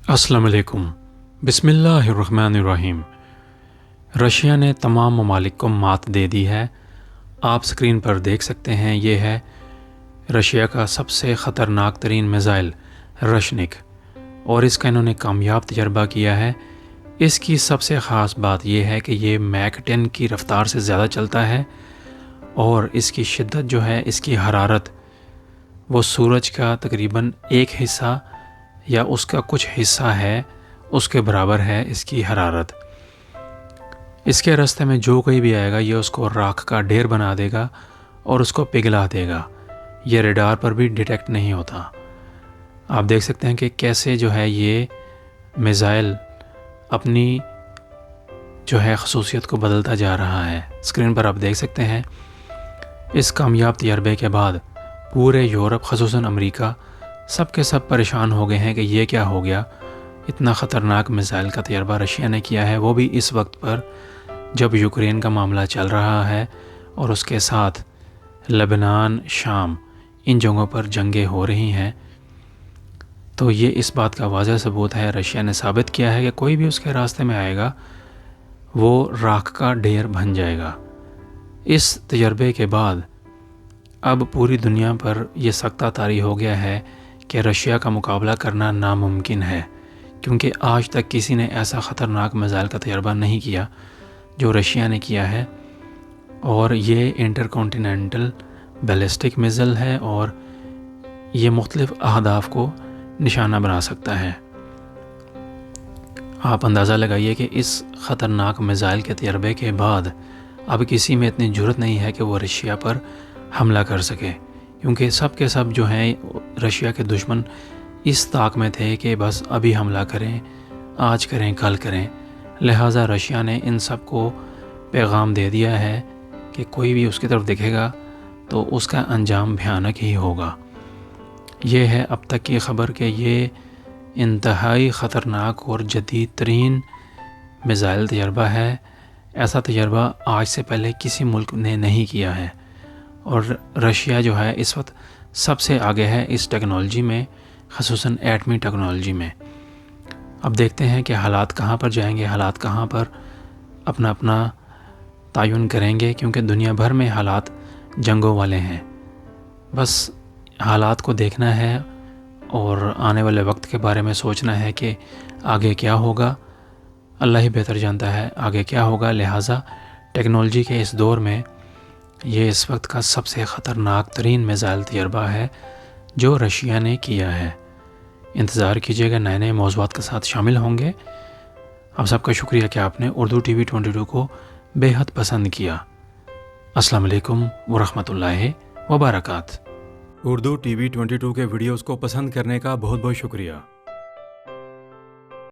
अस्सलाम वालेकुम। बिस्मिल्लाहिर्रहमानिर्रहीम। रशिया ने तमाम ममालिक को मात दे दी है। आप स्क्रीन पर देख सकते हैं, ये है रशिया का सबसे ख़तरनाक तरीन मिज़ाइल रशनिक, और इसका इन्होंने कामयाब तजर्बा किया है। इसकी सबसे ख़ास बात यह है कि ये मैक 10 की रफ़्तार से ज़्यादा चलता है, और इसकी शिद्दत जो है, इसकी हरारत, वो सूरज का तकरीबन एक हिस्सा या उसका कुछ हिस्सा है, उसके बराबर है इसकी हरारत। इसके रास्ते में जो कोई भी आएगा, ये उसको राख का ढेर बना देगा और उसको पिघला देगा। ये रेडार पर भी डिटेक्ट नहीं होता। आप देख सकते हैं कि कैसे जो है ये मिज़ाइल अपनी जो है खसूसियत को बदलता जा रहा है। स्क्रीन पर आप देख सकते हैं। इस कामयाब तजर्बे के बाद पूरे यूरोप, ख़ुसूसन अमेरिका, सब के सब परेशान हो गए हैं कि ये क्या हो गया। इतना ख़तरनाक मिसाइल का तजर्बा रशिया ने किया है, वो भी इस वक्त पर जब यूक्रेन का मामला चल रहा है और उसके साथ लेबनान, शाम, इन जगहों पर जंगें हो रही हैं। तो ये इस बात का वाज़ह सबूत है, रशिया ने साबित किया है कि कोई भी उसके रास्ते में आएगा वो राख का ढेर बन जाएगा। इस तजर्बे के बाद अब पूरी दुनिया पर यह सख्ता तारी हो गया है कि रशिया का मुकाबला करना नामुमकिन है, क्योंकि आज तक किसी ने ऐसा ख़तरनाक मिसाइल का तजर्बा नहीं किया जो रशिया ने किया है। और ये इंटरकॉन्टिनेंटल बैलिस्टिक मिसाइल है और ये मुख्तलिफ़ अहदाफ़ को निशाना बना सकता है। आप अंदाज़ा लगाइए कि इस ख़तरनाक मिसाइल के तजर्बे के बाद अब किसी में इतनी जुर्रत नहीं है कि वो रशिया पर हमला कर सके, क्योंकि सब के सब जो हैं रशिया के दुश्मन इस ताक में थे कि बस अभी हमला करें, आज करें, कल करें। लिहाजा रशिया ने इन सब को पैगाम दे दिया है कि कोई भी उसकी तरफ देखेगा तो उसका अंजाम भयानक ही होगा। ये है अब तक की ख़बर कि ये इंतहाई ख़तरनाक और जदीद तरीन मिसाइल तजर्बा है। ऐसा तजर्बा आज से पहले किसी मुल्क ने नहीं किया है, और रशिया जो है इस वक्त सबसे आगे है इस टेक्नोलॉजी में, ख़ुसूसन एटमी टेक्नोलॉजी में। अब देखते हैं कि हालात कहाँ पर जाएंगे, हालात कहाँ पर अपना अपना तयन करेंगे, क्योंकि दुनिया भर में हालात जंगों वाले हैं। बस हालात को देखना है और आने वाले वक्त के बारे में सोचना है कि आगे क्या होगा। अल्लाह ही बेहतर जानता है आगे क्या होगा। लिहाजा टेक्नोलॉजी के इस दौर में ये इस वक्त का सबसे ख़तरनाक तरीन मिसाइल तजर्बा है जो रशिया ने किया है। इंतज़ार कीजिएगा, नए नए मौज़ूआत के साथ शामिल होंगे। आप सबका शुक्रिया कि आपने उर्दू TV 22 को बेहद पसंद किया। अस्सलाम वालेकुम वरहमतुल्लाहि वबरकात। उर्दू TV 22 के वीडियोस को पसंद करने का बहुत बहुत शुक्रिया।